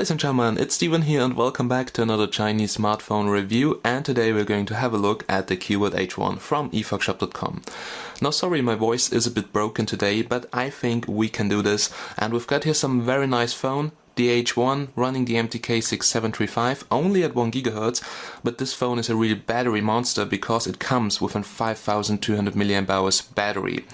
ladies and gentlemen, it's Steven here and welcome back to another Chinese smartphone review, and today we're going to have a look at the Cubot H1 from efoxshop.com. Now sorry, my voice is a bit broken today, but I think we can do this, and we've got here some very nice phone. The H1 running the MTK 6735 only at 1 GHz, but this phone is a real battery monster because it comes with a 5200 mAh battery.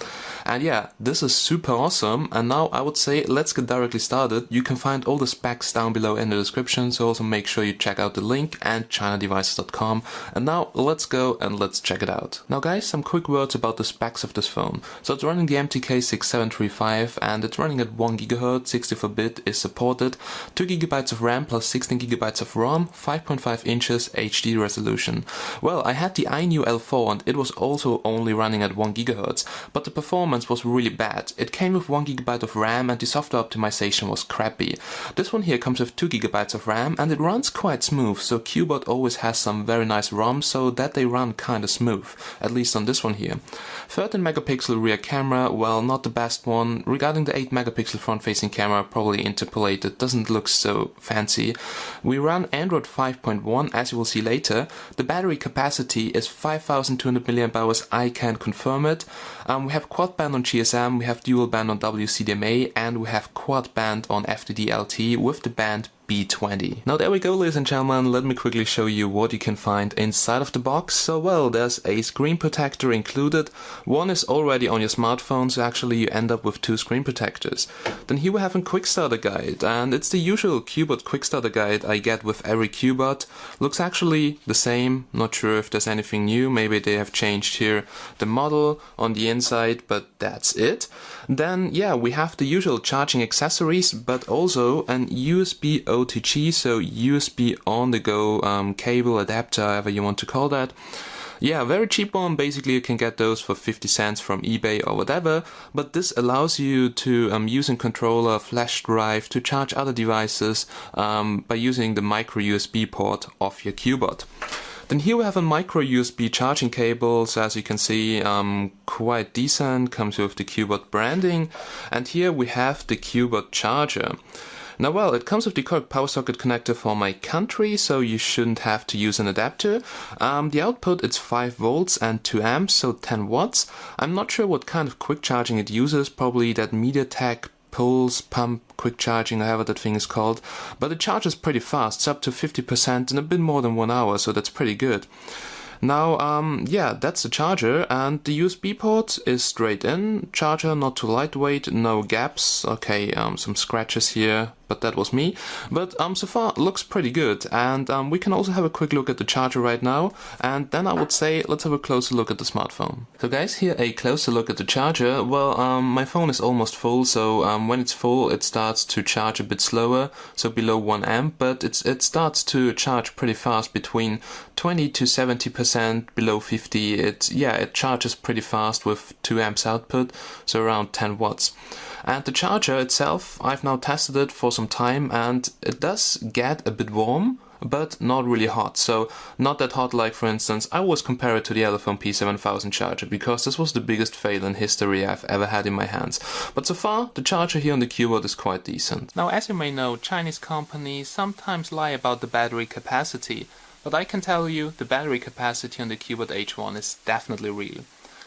And yeah, this is super awesome, and now I would say let's get directly started. You can find all the specs down below in the description, so also make sure you check out the link and chinadevices.com. And now let's go and let's check it out. Now guys, some quick words about the specs of this phone. So it's running the MTK 6735 and it's running at 1 GHz, 64-bit is supported. 2 GB of RAM plus 16 GB of ROM, 5.5 inches HD resolution. Well, I had the iNew L4 and it was also only running at 1 GHz, but the performance was really bad. It came with 1 GB of RAM and the software optimization was crappy. This one here comes with 2 GB of RAM and it runs quite smooth, so Cubot always has some very nice ROMs so that they run kinda smooth, at least on this one here. 13 megapixel rear camera, well, not the best one. Regarding the 8 megapixel front facing camera, probably interpolated, doesn't look so fancy. We run Android 5.1 as you will see later. The battery capacity is 5200 mAh, I can confirm it. We have quad band on GSM, we have dual band on WCDMA, and we have quad band on FDD-LTE with the band B20. Now there we go, ladies and gentlemen, let me quickly show you what you can find inside of the box. So well, there's a screen protector included. One is already on your smartphone, so actually you end up with 2 screen protectors. Then here we have a quick starter guide, and it's the usual Cubot quick starter guide I get with every Cubot. Looks actually the same, not sure if there's anything new, maybe they have changed here the model on the inside, but that's it. Then yeah, we have the usual charging accessories, but also an USB OTG, so USB on the go cable adapter, however you want to call that. Yeah, very cheap one, basically you can get those for 50 cents from eBay or whatever, but this allows you to use a controller, flash drive to charge other devices by using the micro USB port of your Cubot. Then here we have a micro USB charging cable, so as you can see, quite decent, comes with the Cubot branding, and here we have the Cubot charger. Now well, it comes with the correct power socket connector for my country, so you shouldn't have to use an adapter. The output is 5 volts and 2 amps, so 10 watts. I'm not sure what kind of quick charging it uses, probably that MTK pulse pump quick charging, however that thing is called, but it charges pretty fast, it's up to 50% in a bit more than 1 hour, so that's pretty good. Now, yeah, that's the charger, and the USB port is straight in. Charger not too lightweight, no gaps. Okay, some scratches here, but that was me. But so far looks pretty good, and we can also have a quick look at the charger right now, and then I would say let's have a closer look at the smartphone. So guys, here a closer look at the charger. Well, my phone is almost full, so when it's full it starts to charge a bit slower, so below 1 amp, but it starts to charge pretty fast, between 20 to 70%, below 50. It charges pretty fast with 2 amps output, so around 10 watts. And the charger itself, I've now tested it for some time and it does get a bit warm, but not really hot. So not that hot like, for instance, I always compare it to the Elephone P7000 charger because this was the biggest fail in history I've ever had in my hands. But so far, the charger here on the Cubot is quite decent. Now as you may know, Chinese companies sometimes lie about the battery capacity, but I can tell you the battery capacity on the Cubot H1 is definitely real.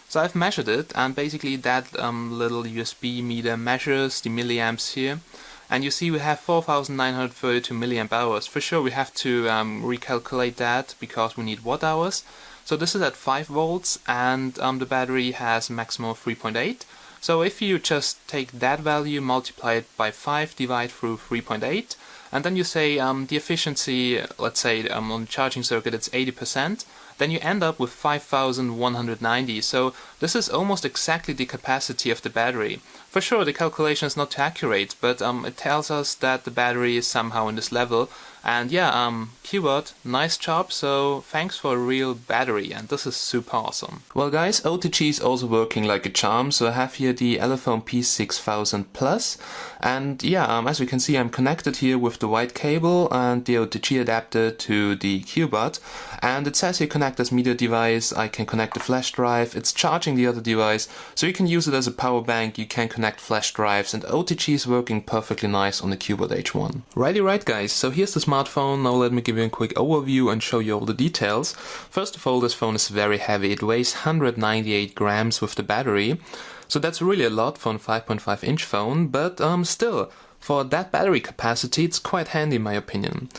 So I've measured it, and basically that little USB meter measures the milliamps here, and you see we have 4932 milliamp hours. For sure we have to recalculate that because we need watt hours. So this is at 5 volts and the battery has a maximum of 3.8. So if you just take that value, multiply it by 5, divide through 3.8, and then you say the efficiency, let's say on the charging circuit it's 80%, then you end up with 5190. So this is almost exactly the capacity of the battery. For sure the calculation is not too accurate, but it tells us that the battery is somehow in this level, And yeah, Cubot, nice job, so thanks for a real battery, and this is super awesome. Well guys, OTG is also working like a charm, so I have here the Elephone P6000 Plus, and yeah, as you can see I'm connected here with the white cable and the OTG adapter to the Cubot, and it says here connect as media device. I can connect the flash drive, it's charging the other device, so you can use it as a power bank, you can connect flash drives, and OTG is working perfectly nice on the Cubot H1. Righty right guys, so here's the smartphone. Now let me give you a quick overview and show you all the details. First of all, this phone is very heavy, it weighs 198 grams with the battery, so that's really a lot for a 5.5-inch phone, but still, for that battery capacity it's quite handy in my opinion.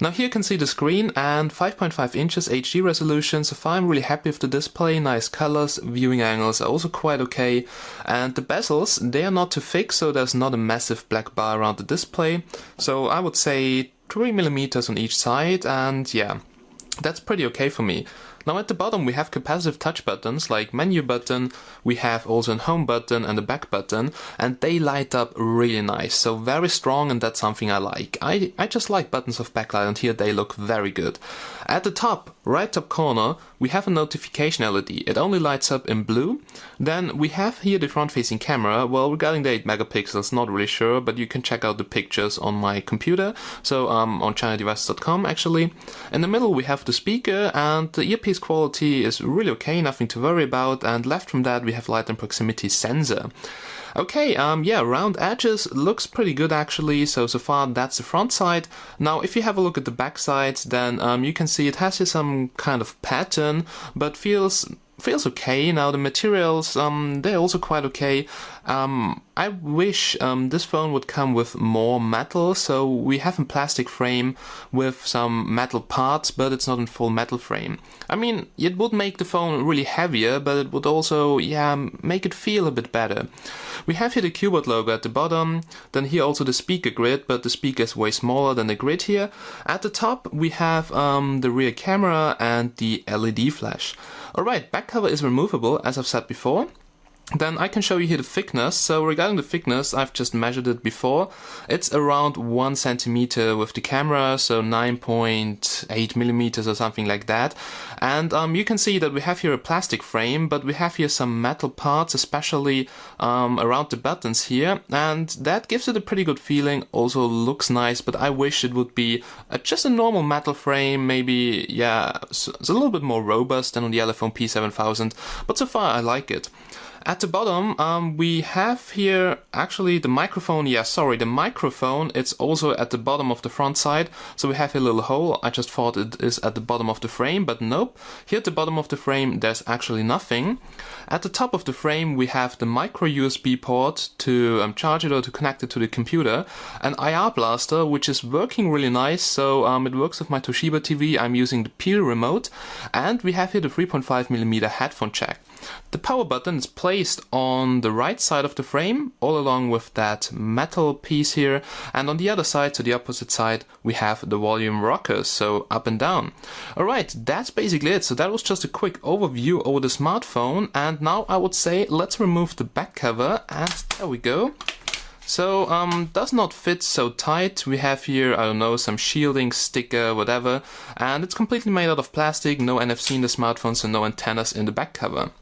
Now here you can see the screen and 5.5 inches HD resolution, so far I'm really happy with the display, nice colors, viewing angles are also quite okay, and the bezels, they are not too thick, so there's not a massive black bar around the display, so I would say 3mm on each side, and yeah, that's pretty okay for me. Now at the bottom we have capacitive touch buttons like menu button, we have also a home button and a back button, and they light up really nice, so very strong, and that's something I like. I just like buttons of backlight, and here they look very good. At the top, right top corner, we have a notification LED. It only lights up in blue. Then we have here the front facing camera. Well, regarding the 8 megapixels, not really sure, but you can check out the pictures on my computer, so on ChinaDevices.com actually. In the middle we have the speaker, and the earpiece quality is really okay, nothing to worry about, and left from that we have light and proximity sensor. Okay, yeah, round edges looks pretty good actually, so far that's the front side. Now if you have a look at the back side, then you can see it has here some kind of pattern, but feels okay. Now the materials, they're also quite okay. I wish this phone would come with more metal, so we have a plastic frame with some metal parts, but it's not in full metal frame. I mean, it would make the phone really heavier, but it would also, yeah, make it feel a bit better. We have here the Cubot logo at the bottom, then here also the speaker grid, but the speaker is way smaller than the grid here. At the top we have the rear camera and the LED flash. Alright, back cover is removable, as I've said before. Then I can show you here the thickness. So regarding the thickness, I've just measured it before. It's around 1 centimeter with the camera, so 9.8 millimeters or something like that. And you can see that we have here a plastic frame, but we have here some metal parts, especially around the buttons here, and that gives it a pretty good feeling. Also looks nice, but I wish it would be just a normal metal frame, maybe, yeah, it's a little bit more robust than on the Elephone P7000, but so far I like it. At the bottom, we have here actually the microphone. Yeah, sorry, the microphone, it's also at the bottom of the front side. So we have a little hole. I just thought it is at the bottom of the frame, but nope. Here at the bottom of the frame, there's actually nothing. At the top of the frame, we have the micro USB port to charge it or to connect it to the computer. An IR blaster, which is working really nice. So it works with my Toshiba TV. I'm using the Peel remote. And we have here the 3.5mm headphone jack. The power button is placed on the right side of the frame, all along with that metal piece here, and on the other side, to the opposite side, we have the volume rockers, so up and down. Alright, that's basically it. So that was just a quick overview over the smartphone, and now I would say let's remove the back cover, and there we go. So, does not fit so tight. We have here, I don't know, some shielding, sticker, whatever, and it's completely made out of plastic, no NFC in the smartphone, so no antennas in the back cover.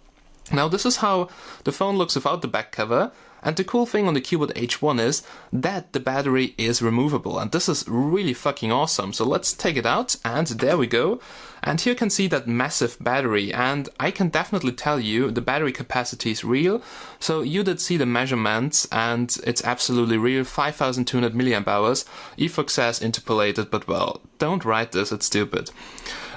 Now this is how the phone looks without the back cover, and the cool thing on the Cubot H1 is that the battery is removable, and this is really fucking awesome. So let's take it out, and there we go. And here you can see that massive battery, and I can definitely tell you the battery capacity is real. So you did see the measurements, and it's absolutely real, 5200 milliamp hours. eFox says interpolated, but well, don't write this, it's stupid.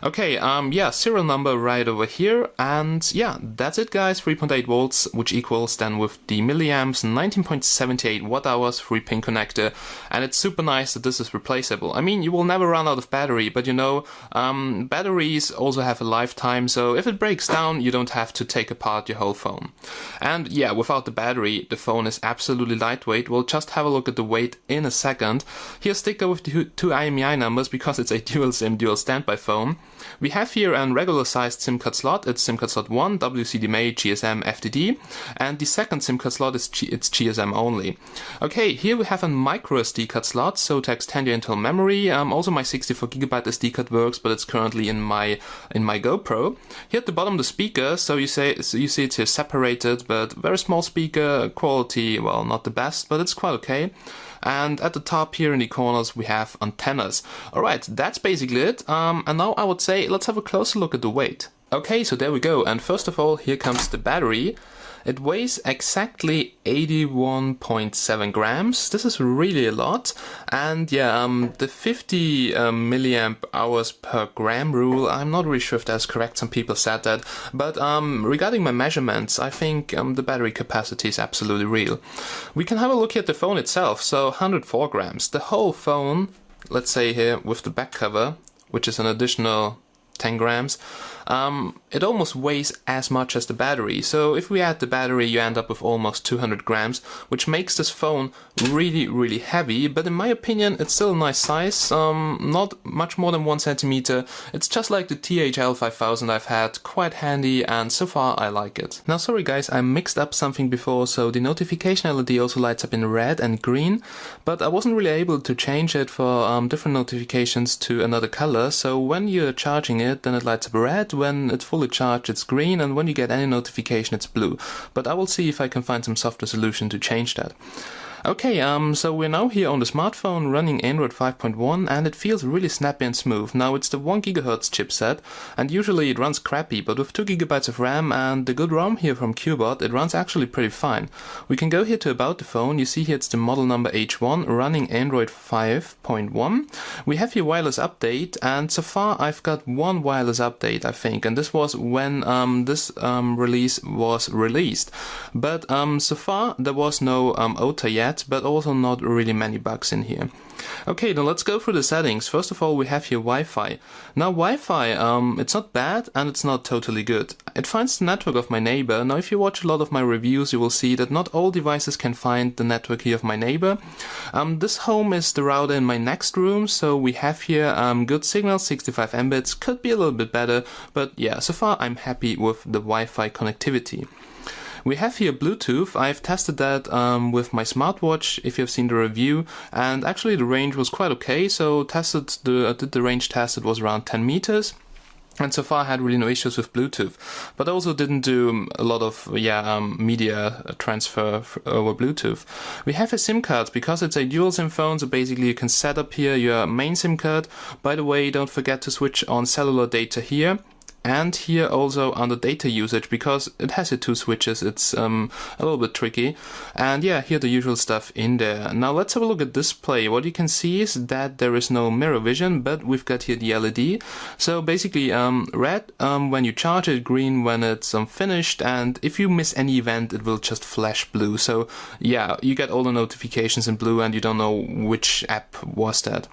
Okay, yeah, serial number right over here, and yeah, that's it guys, 3.8 volts, which equals then with the milliamps, 19.78 watt hours, 3-pin connector, and it's super nice that this is replaceable. I mean, you will never run out of battery, but you know, batteries also have a lifetime, so if it breaks down, you don't have to take apart your whole phone. And yeah, without the battery, the phone is absolutely lightweight. We'll just have a look at the weight in a second. Here's a sticker with the two IMEI numbers, because it's a dual SIM, dual standby phone. We have here a regular sized SIM card slot. It's SIM card slot 1, WCDMA, GSM, FDD, and the second SIM card slot is it's GSM only. Okay, here we have a micro SD card slot, so to extend your internal memory. Also my 64GB SD card works, but it's currently in my GoPro. Here at the bottom the speaker, so you see it's here separated, but very small speaker, quality, well, not the best, but it's quite okay. And at the top here in the corners we have antennas. Alright, that's basically it. And now I would say let's have a closer look at the weight. Okay, so there we go. And first of all, here comes the battery. It weighs exactly 81.7 grams. This is really a lot. And yeah, the 50 milliamp hours per gram rule, I'm not really sure if that's correct. Some people said that. But regarding my measurements, I think the battery capacity is absolutely real. We can have a look at the phone itself. So 104 grams. The whole phone, let's say here with the back cover, which is an additional 10 grams, it almost weighs as much as the battery. So if we add the battery, you end up with almost 200 grams, which makes this phone really, really heavy. But in my opinion, it's still a nice size, not much more than 1 centimeter. It's just like the THL5000 I've had, quite handy, and so far I like it. Now sorry guys, I mixed up something before, so the notification LED also lights up in red and green, but I wasn't really able to change it for different notifications to another color. So when you're charging it, then it lights up red. When it's fully charged, it's green, and when you get any notification, it's blue. But I will see if I can find some software solution to change that. Okay, so we're now here on the smartphone running Android 5.1, and it feels really snappy and smooth. Now it's the 1 GHz chipset, and usually it runs crappy, but with 2 GB of RAM and the good ROM here from Cubot, it runs actually pretty fine. We can go here to about the phone. You see here it's the model number H1 running Android 5.1. We have here wireless update, and so far I've got one wireless update, I think, and this was when this release was released. But so far there was no OTA yet, but also not really many bugs in here. Okay, now let's go through the settings. First of all, we have here Wi-Fi. Now Wi-Fi, it's not bad and it's not totally good. It finds the network of my neighbor. Now if you watch a lot of my reviews, you will see that not all devices can find the network here of my neighbor. This home is the router in my next room, so we have here good signal, 65 Mbits, could be a little bit better, but yeah, so far I'm happy with the Wi-Fi connectivity. We have here Bluetooth. I've tested that with my smartwatch, if you've seen the review, and actually the range was quite okay, so I did the range test, it was around 10 meters. And so far I had really no issues with Bluetooth, but I also didn't do a lot of media transfer over Bluetooth. We have a SIM card because it's a dual SIM phone, so basically you can set up here your main SIM card. By the way, don't forget to switch on cellular data here. And here also under data usage, because it has here 2 switches, it's a little bit tricky. And yeah, here the usual stuff in there. Now let's have a look at display. What you can see is that there is no mirror vision, but we've got here the LED. So basically red when you charge it, green when it's finished, and if you miss any event it will just flash blue. So yeah, you get all the notifications in blue and you don't know which app was that.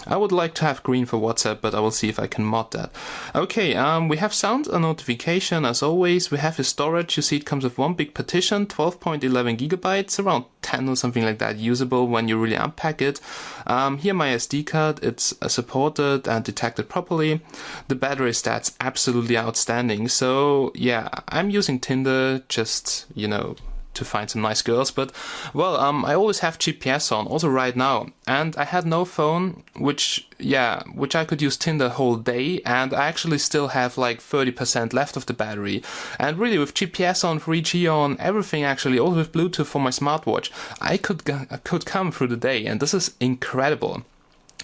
I would like to have green for WhatsApp, but I will see if I can mod that. Okay, we have sound and notification as always. We have the storage. You see it comes with one big partition, 12.11 gigabytes, around 10 or something like that, usable when you really unpack it. Here my SD card, it's supported and detected properly. The battery stats absolutely outstanding. So yeah, I'm using Tinder, just, you know, to find some nice girls, but well, I always have GPS on, also right now, and I had no phone which I could use Tinder whole day, and I actually still have like 30% left of the battery. And really with GPS on, 3G on, everything actually, also with Bluetooth for my smartwatch, I could come through the day, and this is incredible.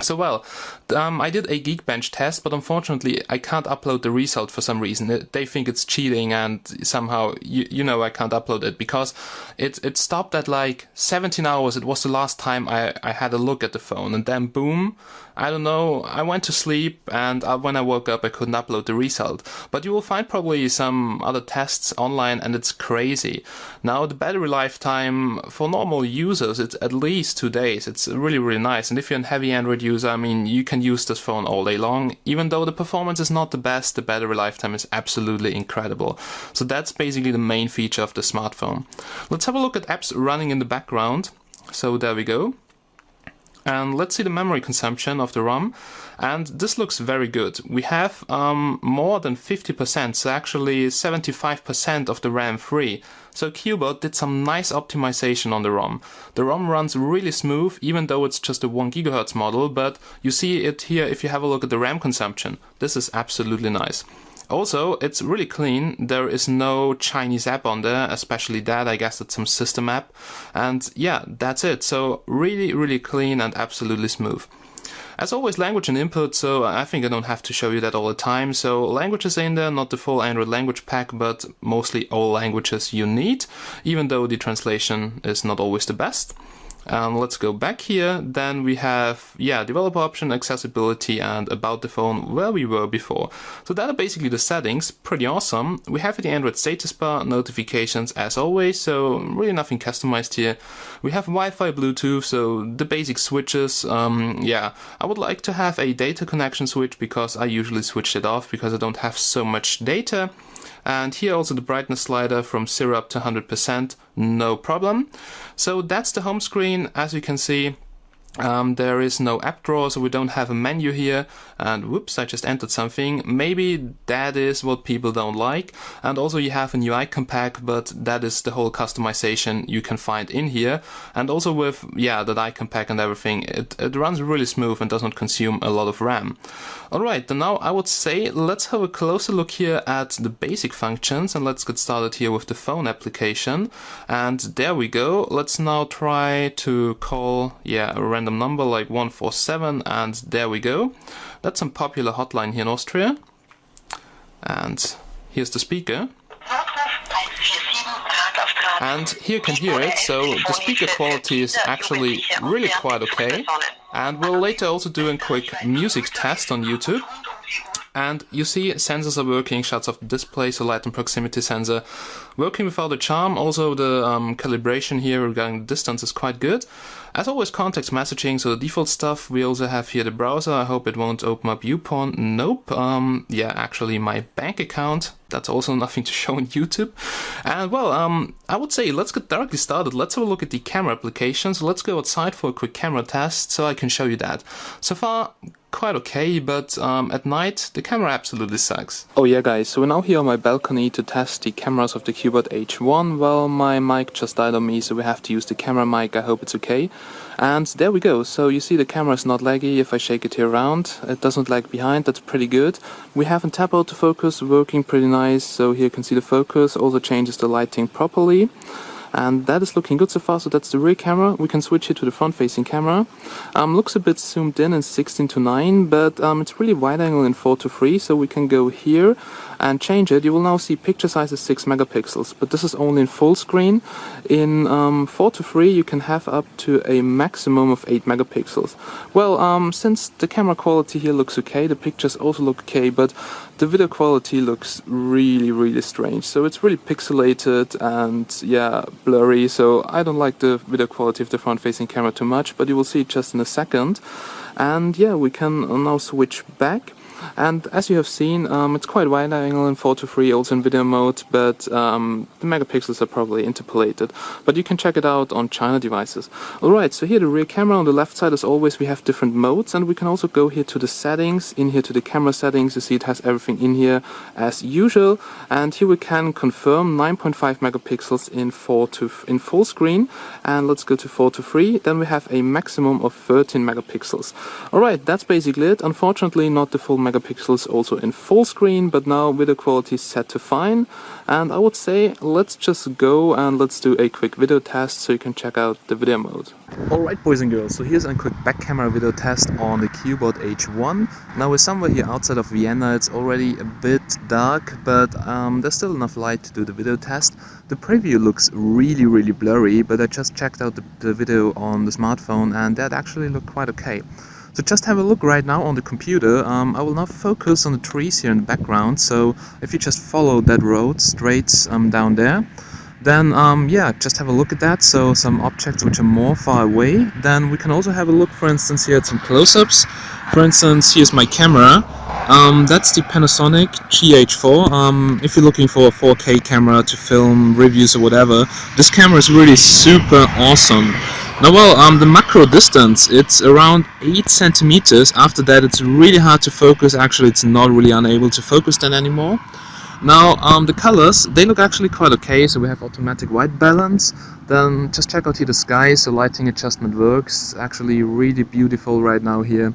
So well, I did a Geekbench test, but unfortunately I can't upload the result for some reason. They think it's cheating, and somehow, you know, I can't upload it because it stopped at like 17 hours. It was the last time I had a look at the phone, and then boom, I don't know, I went to sleep, and when I woke up I couldn't upload the result. But you will find probably some other tests online, and it's crazy. Now the battery lifetime for normal users, it's at least 2 days. It's really, really nice, and if you're a heavy Android user, I mean, you can use this phone all day long. Even though the performance is not the best, the battery lifetime is absolutely incredible. So that's basically the main feature of the smartphone. Let's have a look at apps running in the background. So there we go. And let's see the memory consumption of the ROM, and this looks very good. We have more than 50%, so actually 75% of the RAM free. So Cubot did some nice optimization on the ROM. The ROM runs really smooth, even though it's just a 1 GHz model, but you see it here if you have a look at the RAM consumption. This is absolutely nice. Also, it's really clean. There is no Chinese app on there, especially that. I guess it's some system app. And yeah, that's it. So really clean and absolutely smooth. As always, language and input, so I think I don't have to show you that all the time. So languages in there, not the full Android language pack, but mostly all languages you need, even though the translation is not always the best. Let's go back here. Then we have, developer option, accessibility, and about the phone, where we were before. So that are basically the settings. Pretty awesome. We have the Android status bar, notifications as always, so really nothing customized here. We have Wi-Fi, Bluetooth, so the basic switches. I would like to have a data connection switch because I usually switch it off because I don't have so much data. And here also the brightness slider from 0 up to 100%, no problem. So that's the home screen. As you can see, there is no app drawer, so we don't have a menu here. And whoops, I just entered something. Maybe that is what people don't like. And also you have an UI pack, but that is the whole customization you can find in here. And also with, that icon pack and everything, it runs really smooth and does not consume a lot of RAM. Alright, then now I would say let's have a closer look here at the basic functions, and let's get started here with the phone application. And there we go. Let's now try to call, a random number like 147, and there we go. That's some popular hotline here in Austria. And here's the speaker. And here you can hear it, so the speaker quality is actually really quite okay. And we'll later also do a quick music test on YouTube. And you see sensors are working, shots of the display, so light and proximity sensor working without a charm. Also the calibration here regarding the distance is quite good. As always, context messaging, so the default stuff. We also have here the browser. I hope it won't open up YouPorn. Nope. Actually my bank account. That's also nothing to show on YouTube. And well, I would say let's get directly started. Let's have a look at the camera application. So let's go outside for a quick camera test so I can show you that. So far, quite okay, but at night the camera absolutely sucks. Oh yeah guys, so we're now here on my balcony to test the cameras of the Cubot H1. Well, my mic just died on me, so we have to use the camera mic. I hope it's okay. And there we go. So you see the camera is not laggy. If I shake it here around, it doesn't lag behind. That's pretty good. We have a tap autofocus working pretty nice. So here you can see the focus, also changes the lighting properly. And that is looking good so far. So that's the rear camera. We can switch it to the front-facing camera. Looks a bit zoomed in 16:9, but it's really wide angle in 4:3. So we can go here and change it. You will now see picture size is 6 megapixels, but this is only in full screen. In 4:3 you can have up to a maximum of 8 megapixels. Well, since the camera quality here looks okay, the pictures also look okay, but the video quality looks really strange. So it's really pixelated and blurry, so I don't like the video quality of the front-facing camera too much, but you will see it just in a second. And we can now switch back. And as you have seen, it's quite wide angle in 4:3, also in video mode, but the megapixels are probably interpolated. But you can check it out on China devices. Alright, so here the rear camera on the left side, as always, we have different modes, and we can also go here to the settings. In here to the camera settings, you see it has everything in here as usual. And here we can confirm 9.5 megapixels in full screen. And let's go to 4:3. Then we have a maximum of 13 megapixels. Alright, that's basically it. Unfortunately, not the full megapixels also in full screen, but now video quality is set to fine. And I would say let's just go and let's do a quick video test so you can check out the video mode. Alright boys and girls, so here's a quick back camera video test on the Cubot H1. Now we're somewhere here outside of Vienna. It's already a bit dark, but there's still enough light to do the video test. The preview looks really blurry, but I just checked out the video on the smartphone and that actually looked quite okay. So just have a look right now on the computer. I will now focus on the trees here in the background. So if you just follow that road straight down there, then just have a look at that. So some objects which are more far away. Then we can also have a look, for instance, here at some close-ups. For instance, here's my camera. That's the Panasonic GH4. If you're looking for a 4K camera to film reviews or whatever, this camera is really super awesome. Now, the macro distance, it's around 8 centimeters. After that, it's really hard to focus. Actually, it's not really unable to focus then anymore. Now, the colors, they look actually quite okay. So we have automatic white balance. Then just check out here the sky. So lighting adjustment works. Actually really beautiful right now here.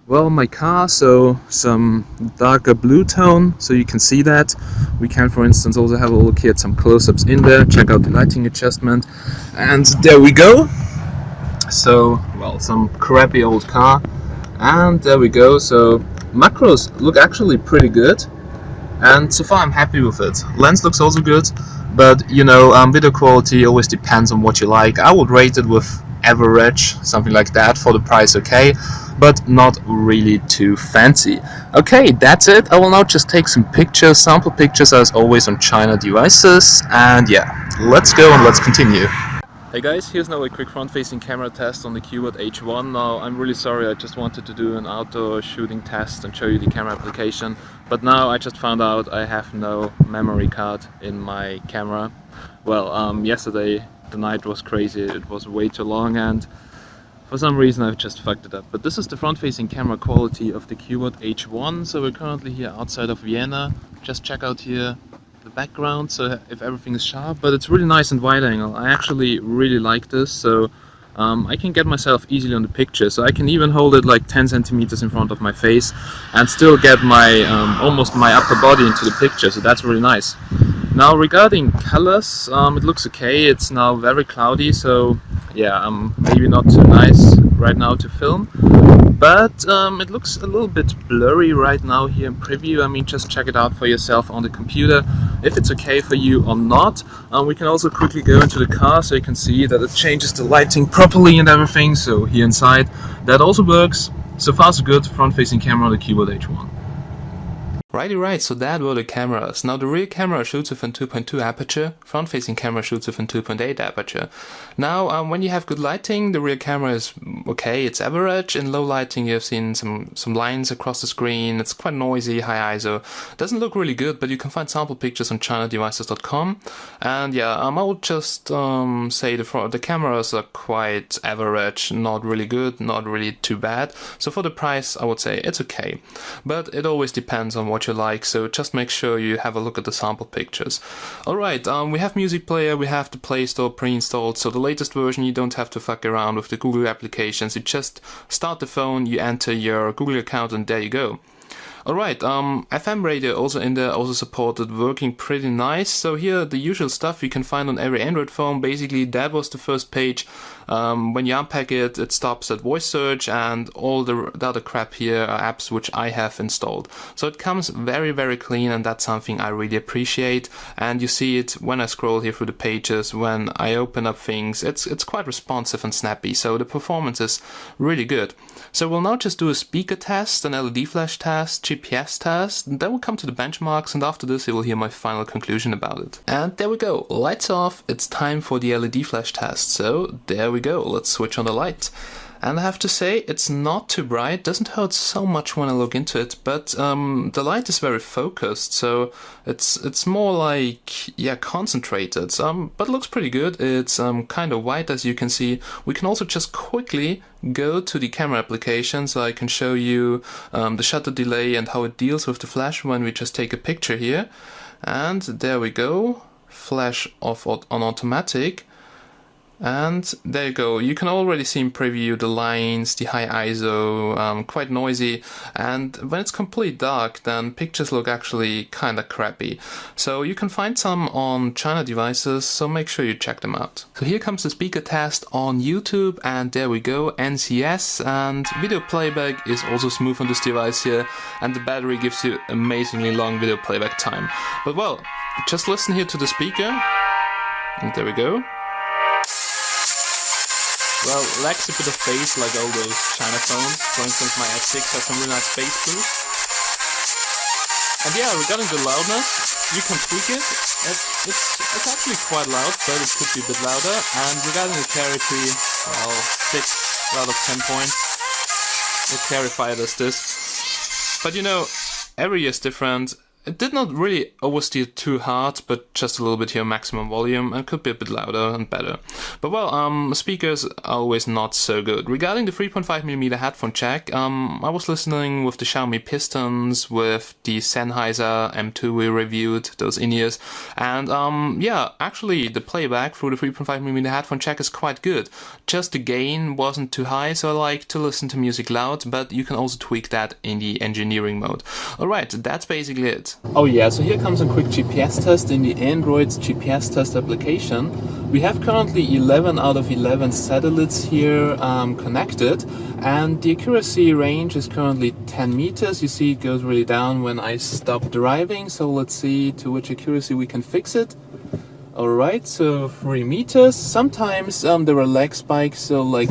Well, my car, so some darker blue tone, so you can see that. We can, for instance, also have a look here at some close-ups in there. Check out the lighting adjustment. And there we go. So, well, some crappy old car. And there we go. So macros look actually pretty good. And so far I'm happy with it. Lens looks also good, but you know, video quality always depends on what you like. I would rate it with average, something like that. For the price, okay, but not really too fancy. Okay, that's it. I will now just take some pictures, sample pictures as always on China devices, and yeah, let's go and let's continue. Hey guys, here's now a quick front-facing camera test on the Cubot H1. Now, I'm really sorry, I just wanted to do an outdoor shooting test and show you the camera application, but now I just found out I have no memory card in my camera. Well, yesterday the night was crazy, it was way too long, and for some reason I've just fucked it up. But this is the front-facing camera quality of the Cubot H1. So we're currently here outside of Vienna. Just check out here the background, so if everything is sharp, but it's really nice and wide angle. I actually really like this, so I can get myself easily on the picture, so I can even hold it like 10 centimeters in front of my face and still get my almost my upper body into the picture, so that's really nice. Now regarding colors, it looks okay. It's now very cloudy, so yeah, maybe not too nice right now to film, but it looks a little bit blurry right now here in preview. I mean, just check it out for yourself on the computer if it's okay for you or not. We can also quickly go into the car so you can see that it changes the lighting properly and everything. So here inside that also works. So far so good. Front facing camera on the Cubot H1. Righty right, so that were the cameras. Now the rear camera shoots with an 2.2 aperture, front-facing camera shoots with an 2.8 aperture. Now when you have good lighting, the rear camera is okay, it's average. In low lighting you have seen some lines across the screen, it's quite noisy, high ISO. Doesn't look really good, but you can find sample pictures on chinadevices.com. And yeah, I would just say the cameras are quite average, not really good, not really too bad. So for the price I would say it's okay. But it always depends on what you like, so just make sure you have a look at the sample pictures. Alright, we have music player, we have the Play Store pre-installed, so the latest version you don't have to fuck around with the Google applications, you just start the phone, you enter your Google account and there you go. Alright, FM radio also in there, also supported, working pretty nice. So here the usual stuff you can find on every Android phone. Basically that was the first page. When you unpack it, it stops at voice search, and all the other crap here are apps which I have installed. So it comes very, very clean, and that's something I really appreciate. And you see it when I scroll here through the pages, when I open up things, it's quite responsive and snappy, so the performance is really good. So we'll now just do a speaker test, an LED flash test, GPS test, and then we'll come to the benchmarks, and after this you will hear my final conclusion about it. And there we go, lights off, it's time for the LED flash test. So there we go, let's switch on the light. And I have to say, it's not too bright, doesn't hurt so much when I look into it, but the light is very focused, so it's more like, yeah, concentrated, but looks pretty good. It's kind of white, as you can see. We can also just quickly go to the camera application, so I can show you the shutter delay and how it deals with the flash when we just take a picture here. And there we go, flash off on automatic. And there you go, you can already see in preview the lines, the high ISO, quite noisy, and when it's complete dark then pictures look actually kinda crappy. So you can find some on China devices, so make sure you check them out. So here comes the speaker test on YouTube, and there we go, NCS, and video playback is also smooth on this device here, and the battery gives you amazingly long video playback time. But well, just listen here to the speaker, and there we go. Well, lacks a bit of bass like all those China phones. For instance, my S6 has some really nice bass boost. And yeah, regarding the loudness, you can tweak it. It's actually quite loud, but it could be a bit louder. And regarding the clarity, well, 6 out of 10 points. It's clarified as this. But you know, every year is different. it did not really oversteer too hard, but just a little bit here maximum volume, and could be a bit louder and better. But well, speakers are always not so good. Regarding the 3.5mm headphone jack, I was listening with the Xiaomi Pistons, with the Sennheiser M2 we reviewed, those in-ears, and yeah, actually the playback through the 3.5mm headphone jack is quite good. Just the gain wasn't too high, so I like to listen to music loud, but you can also tweak that in the engineering mode. Alright, that's basically it. Oh yeah, so here comes a quick GPS test in the Android's GPS test application. We have currently 11 out of 11 satellites here connected, and the accuracy range is currently 10 meters. You see it goes really down when I stop driving, so let's see to which accuracy we can fix it. Alright, so 3 meters. Sometimes there are lag spikes, so like,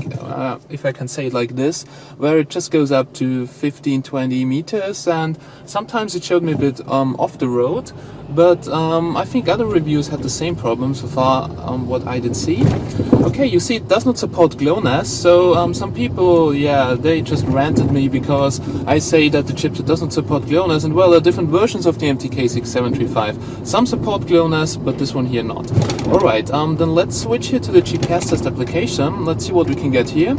if I can say it like this, where it just goes up to 15-20 meters, and sometimes it showed me a bit off the road, but I think other reviews had the same problem so far, what I did see. Okay, you see it does not support GLONASS, so some people, yeah, they just ranted me because I say that the chipset doesn't support GLONASS, and well, there are different versions of the MTK 6735. Some support GLONASS, but this one here not. Alright, then let's switch here to the GPS test application. Let's see what we can get here.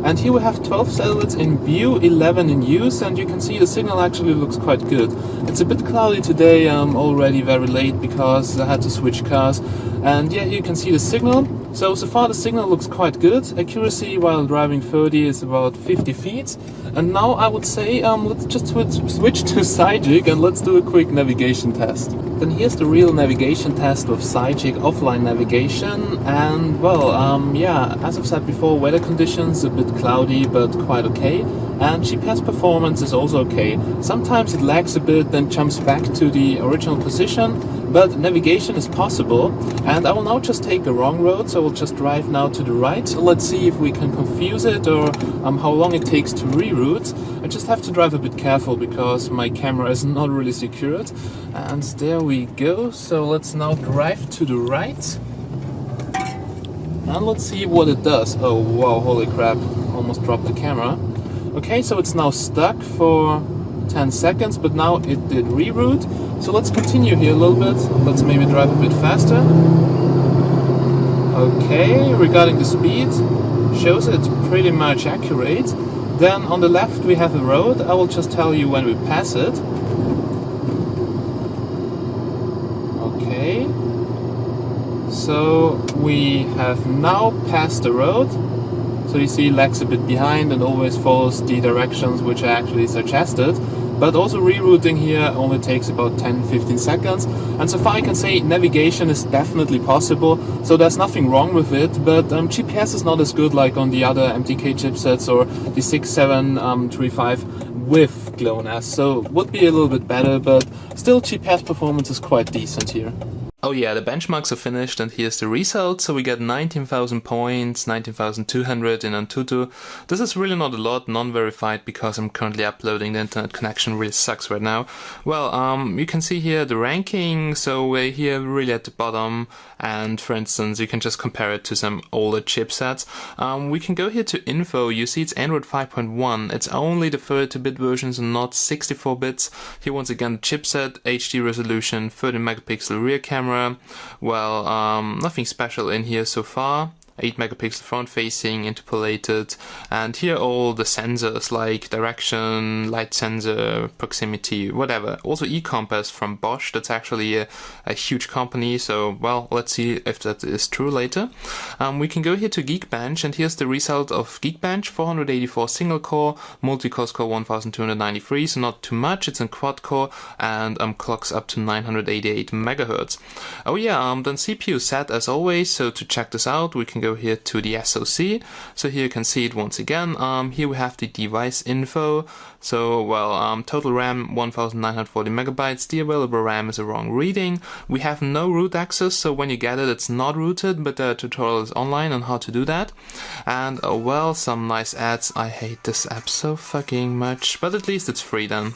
And here we have 12 satellites in view, 11 in use, and you can see the signal actually looks quite good. It's a bit cloudy today, already very late because I had to switch cars. And yeah, here you can see the signal. So far the signal looks quite good. Accuracy while driving 30 is about 50 feet. And now I would say let's just switch to Cyjig and let's do a quick navigation test. Then here's the real navigation test with Cyjig offline navigation. And well, yeah, as I've said before, weather conditions a bit cloudy but quite okay. And GPS performance is also okay. Sometimes it lags a bit, then jumps back to the original position, but navigation is possible. And I will now just take the wrong road, so we'll just drive now to the right. Let's see if we can confuse it or how long it takes to reroute. I just have to drive a bit careful because my camera is not really secured. And there we go. So let's now drive to the right. And let's see what it does. Oh wow, holy crap, almost dropped the camera. Okay, so it's now stuck for 10 seconds, but now it did reroute. So let's continue here a little bit. Let's maybe drive a bit faster. Okay, regarding the speed, shows it's pretty much accurate. Then on the left we have a road. I will just tell you when we pass it. Okay. So we have now passed the road. So you see lags a bit behind and always follows the directions which are actually suggested. But also rerouting here only takes about 10-15 seconds. And so far I can say navigation is definitely possible, so there's nothing wrong with it. But GPS is not as good like on the other MTK chipsets or the 6735 with GLONASS. So would be a little bit better, but still GPS performance is quite decent here. Oh yeah, the benchmarks are finished and here's the result. So we get 19,000 points, 19,200 in Antutu. This is really not a lot, non-verified, because I'm currently uploading. The internet connection really sucks right now. Well, you can see here the ranking. So we're here really at the bottom, and for instance, you can just compare it to some older chipsets. We can go here to info. You see it's Android 5.1. It's only the 32-bit versions and not 64 bits. Here once again the chipset, HD resolution, 30 megapixel rear camera. Well, nothing special in here so far. 8 megapixel front facing, interpolated, and here all the sensors like direction, light sensor, proximity, whatever. Also eCompass from Bosch, that's actually a huge company, so well, let's see if that is true later. We can go here to Geekbench, and here's the result of Geekbench. 484 single core, multi-core score 1293, so not too much. It's in quad core and clocks up to 988 megahertz. Oh yeah, then CPU set as always, so to check this out we can go here to the SoC. So here you can see it once again. Here we have the device info. So well, total RAM 1940 megabytes. The available RAM is a wrong reading. We have no root access, so when you get it, it's not rooted, but the tutorial is online on how to do that. And well, some nice ads. I hate this app so fucking much, but at least it's free then.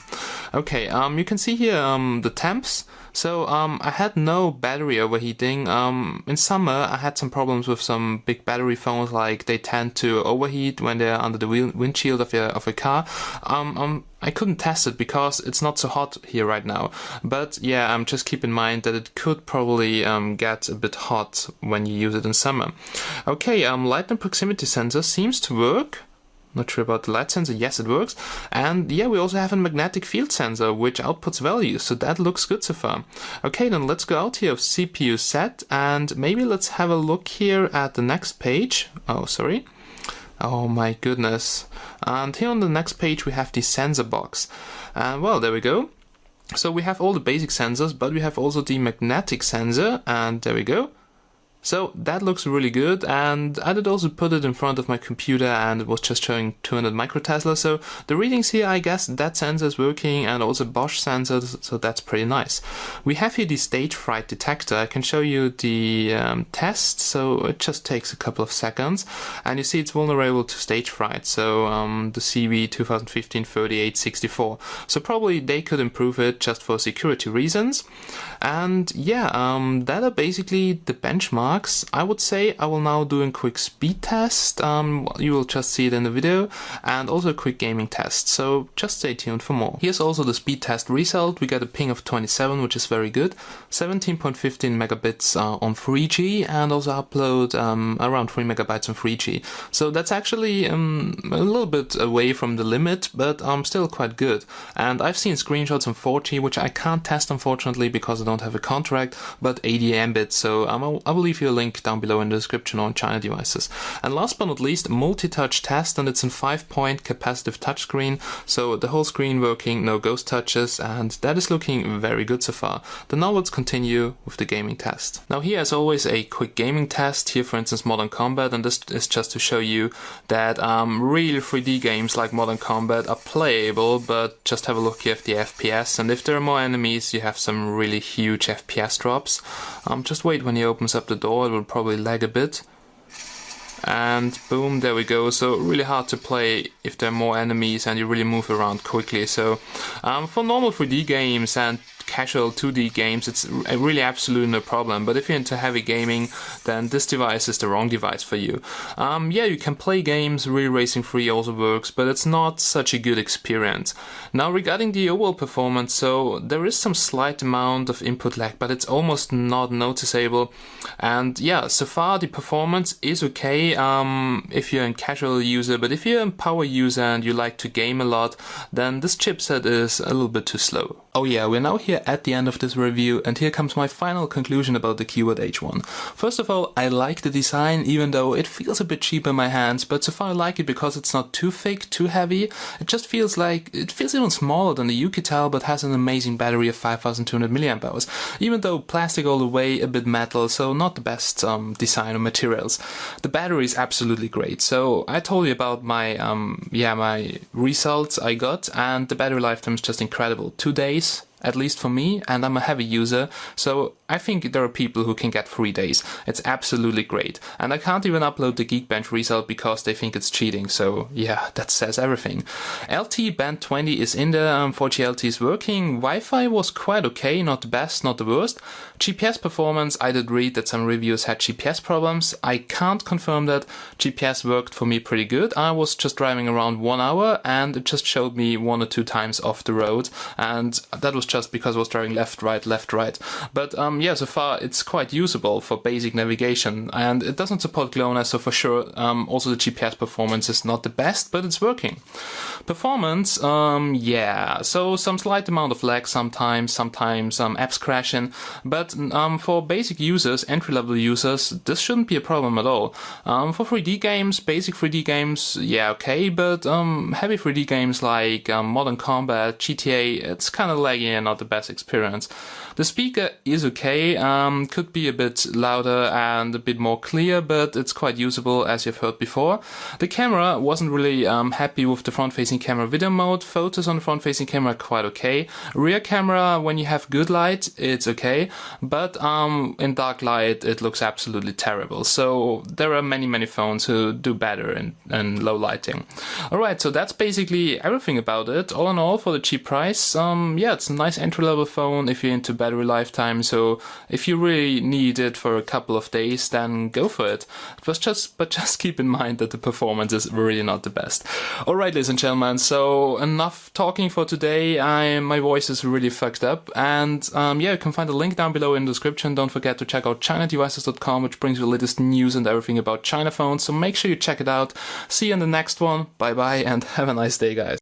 Okay, you can see here the temps. So I had no battery overheating. In summer I had some problems with some big battery phones, like they tend to overheat when they're under the windshield of a car. I couldn't test it because it's not so hot here right now. But yeah, just keep in mind that it could probably get a bit hot when you use it in summer. Okay, light and proximity sensor seems to work. Not sure about the light sensor. Yes, it works. And yeah, we also have a magnetic field sensor which outputs values, so that looks good so far. Okay, then let's go out here of CPU set, and maybe let's have a look here at the next page. Oh, sorry. Oh my goodness. And here on the next page we have the sensor box. And well, there we go. So we have all the basic sensors, but we have also the magnetic sensor, and there we go. So that looks really good, and I did also put it in front of my computer and it was just showing 200 microtesla. So the readings here, I guess that sensor is working, and also Bosch sensors, so that's pretty nice. We have here the stage fright detector. I can show you the test, so it just takes a couple of seconds, and you see it's vulnerable to stage fright. So the CV 2015-3864. So probably they could improve it just for security reasons. And yeah, that are basically the benchmarks. I would say I will now do a quick speed test. You will just see it in the video, and also a quick gaming test. So just stay tuned for more. Here's also the speed test result. We get a ping of 27, which is very good. 17.15 megabits on 3G, and also upload around 3 megabytes on 3G. So that's actually a little bit away from the limit, but still quite good. And I've seen screenshots on 4G, which I can't test unfortunately because I don't have a contract, but 80 Mbits. So I will leave you a link down below in the description on China devices. And last but not least, multi-touch test, and it's a 5-point capacitive touchscreen, so the whole screen working, no ghost touches, and that is looking very good so far. Then now let's continue with the gaming test. Now here, as always, a quick gaming test. Here, for instance, Modern Combat, and this is just to show you that real 3D games like Modern Combat are playable, but just have a look here at the FPS, and if there are more enemies, you have some really huge FPS drops. Just wait when he opens up the door, it will probably lag a bit. And boom, there we go. So really hard to play if there are more enemies and you really move around quickly. So for normal 3D games and casual 2D games, it's really absolutely no problem. But if you're into heavy gaming, then this device is the wrong device for you. Yeah, you can play games, Real Racing 3 also works, but it's not such a good experience. Now regarding the overall performance, so there is some slight amount of input lag, but it's almost not noticeable. And yeah, so far the performance is okay if you're a casual user, but if you're a power user and you like to game a lot, then this chipset is a little bit too slow. Oh yeah, we're now here at the end of this review, and here comes my final conclusion about the Cubot H1. First of all, I like the design, even though it feels a bit cheap in my hands, but so far I like it because it's not too thick, too heavy. It just feels like, it feels even smaller than the Yukitel, but has an amazing battery of 5200 mAh. Even though plastic all the way, a bit metal, so not the best design or materials. The battery is absolutely great. So I told you about my my results I got, and the battery lifetime is just incredible. 2 days. At least for me, and I'm a heavy user, so I think there are people who can get 3 days. It's absolutely great. And I can't even upload the Geekbench result because they think it's cheating, so yeah, that says everything. LTE band 20 is in there, 4G LTE is working, Wi-Fi was quite okay, not the best, not the worst. GPS performance, I did read that some reviewers had GPS problems. I can't confirm that. GPS worked for me pretty good. I was just driving around 1 hour and it just showed me 1 or 2 times off the road, and that was just because I was driving left, right. But yeah, so far it's quite usable for basic navigation, and it doesn't support GLONASS, so for sure also the GPS performance is not the best, but it's working. Performance, yeah, so some slight amount of lag sometimes apps crashing, but for basic users, entry-level users, this shouldn't be a problem at all. For 3D games, basic 3D games, yeah, okay, but heavy 3D games like Modern Combat, GTA, it's kind of laggy and not the best experience. The speaker is okay, could be a bit louder and a bit more clear, but it's quite usable as you've heard before. The camera wasn't really happy with the front-facing camera video mode. Photos on the front-facing camera are quite okay. Rear camera, when you have good light, it's okay, but in dark light it looks absolutely terrible. So there are many phones who do better in low lighting. Alright, so that's basically everything about it. All in all, for the cheap price, yeah, it's a nice nice entry-level phone if you're into battery lifetime, so if you really need it for a couple of days, then go for it. But just keep in mind that the performance is really not the best. Alright, ladies and gentlemen, so enough talking for today. My voice is really fucked up, and yeah, you can find a link down below in the description. Don't forget to check out ChinaDevices.com, which brings you the latest news and everything about China phones, so make sure you check it out. See you in the next one. Bye bye, and have a nice day, guys.